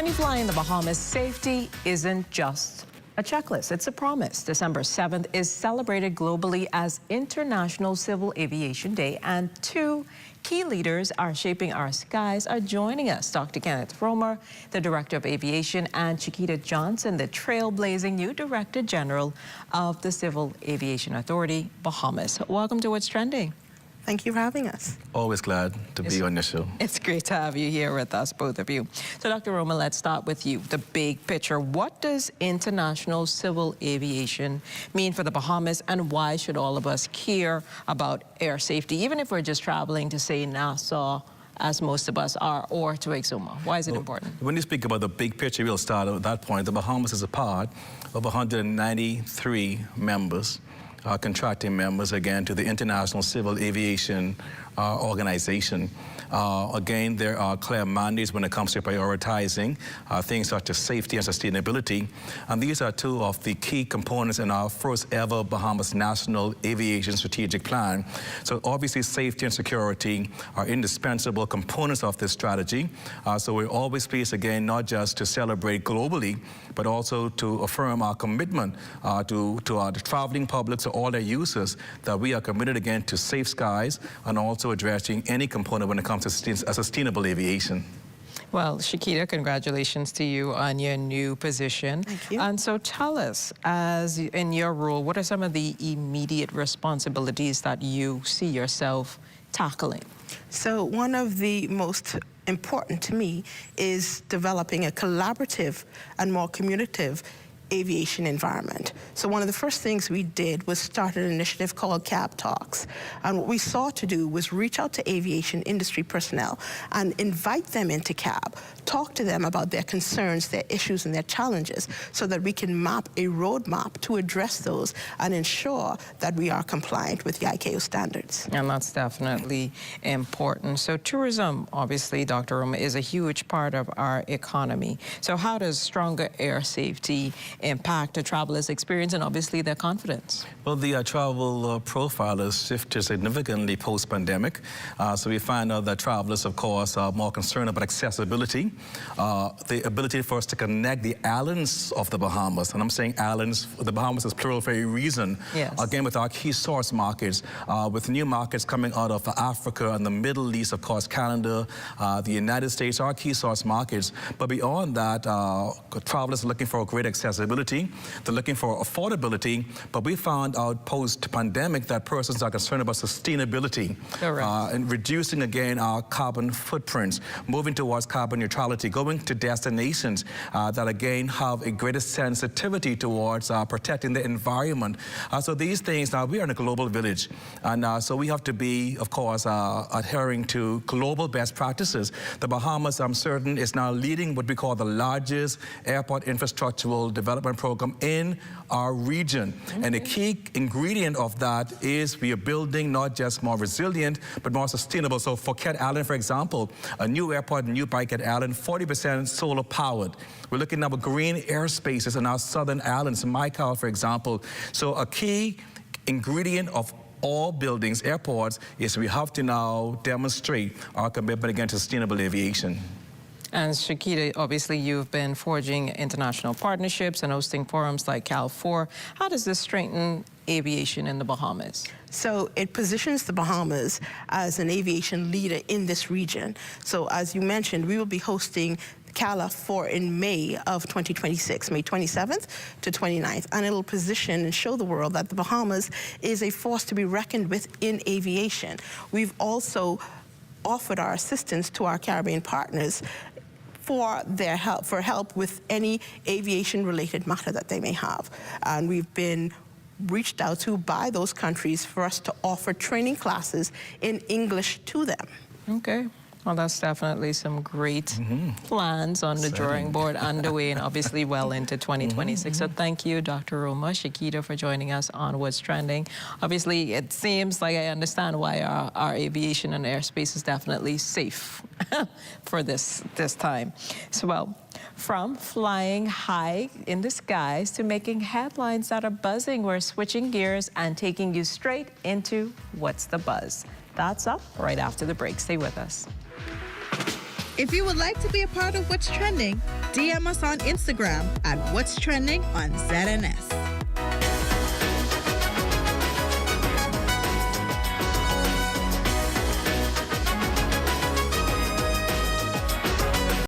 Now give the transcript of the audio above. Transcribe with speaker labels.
Speaker 1: When you fly in the Bahamas, safety isn't just a checklist, it's a promise. December 7th is celebrated globally as International Civil Aviation Day, and two key leaders are shaping our skies are joining us. Dr. Kenneth, the Director of Aviation, and Chiquita Johnson, the trailblazing new Director General of the Civil Aviation Authority, Bahamas. Welcome to What's Trending.
Speaker 2: Thank you for having us.
Speaker 3: Always glad to be on the show.
Speaker 1: It's great to have you here with us, both of you. So, Dr. Roma, let's start with you. The big picture. What does international civil aviation mean for the Bahamas, and why should all of us care about air safety, even if we're just traveling to, say, Nassau, as most of us are, or to Exuma? Why is it important?
Speaker 3: When you speak about the big picture, we'll start at that point. The Bahamas is a part of 193 members, contracting members, again, to the International Civil Aviation Organization. Again, there are clear mandates when it comes to prioritizing things such as safety and sustainability. And these are two of the key components in our first ever Bahamas National Aviation Strategic Plan. So obviously safety and security are indispensable components of this strategy. So we're always pleased, again, not just to celebrate globally, but also to affirm our commitment to our traveling public, to all their users, that we are committed, again, to safe skies and also addressing any component when it comes to sustainable aviation.
Speaker 1: Well, Chiquita, congratulations to you on your new position.
Speaker 2: Thank you.
Speaker 1: And so tell us, as in your role, what are some of the immediate responsibilities that you see yourself tackling?
Speaker 2: So one of the most important to me is developing a collaborative and more communicative aviation environment. So one of the first things we did was start an initiative called Cab Talks. And what we sought to do was reach out to aviation industry personnel and invite them into CAB, talk to them about their concerns, their issues, and their challenges, so that we can map a roadmap to address those and ensure that we are compliant with the ICAO standards.
Speaker 1: And that's definitely important. So tourism, obviously, Dr. Roma, is a huge part of our economy. So how does stronger air safety impact a traveler's experience and obviously their confidence?
Speaker 3: Well, the travel profile has shifted significantly post-pandemic. So we find out that travelers, of course, are more concerned about accessibility, the ability for us to connect the islands of the Bahamas. And I'm saying islands, the Bahamas is plural for a reason.
Speaker 1: Yes.
Speaker 3: Again, with our key source markets, with new markets coming out of Africa and the Middle East, of course, Canada, the United States, our key source markets. But beyond that, travelers are looking for great accessibility. They're looking for affordability, but we found out post-pandemic that persons are concerned about sustainability. And reducing, again, our carbon footprints, moving towards carbon neutrality, going to destinations that, again, have a greater sensitivity towards protecting the environment. So these things, now we are in a global village, and so we have to be, of course, adhering to global best practices. The Bahamas, I'm certain, is now leading what we call the largest airport infrastructural development program in our region. And the key ingredient of that is we are building not just more resilient, but more sustainable. So for Cat Island, for example, a new airport, a new Cat Island, 40% solar powered. We're looking at green airspaces in our southern islands, Maikal, for example. So a key ingredient of all buildings, airports, is we have to now demonstrate our commitment against sustainable aviation.
Speaker 1: And Chiquita, obviously you've been forging international partnerships and hosting forums like Cal4. How does this strengthen aviation in the Bahamas?
Speaker 2: So it positions the Bahamas as an aviation leader in this region. So as you mentioned, we will be hosting Cal4 in May of 2026, May 27th to 29th, and it'll position and show the world that the Bahamas is a force to be reckoned with in aviation. We've also offered our assistance to our Caribbean partners for their help with any aviation-related matter that they may have. And we've been reached out to by those countries for us to offer training classes in English to them.
Speaker 1: Okay. Well, that's definitely some great plans on the drawing board underway and obviously well into 2026. So thank you, Dr. Roma, Chiquita, for joining us on What's Trending. Obviously, it seems like I understand why our aviation and airspace is definitely safe for this time. So, well, from flying high in the skies to making headlines that are buzzing, we're switching gears and taking you straight into What's the Buzz. That's up right after the break. Stay with us.
Speaker 4: If you would like to be a part of What's Trending, DM us on Instagram at What's Trending on ZNS.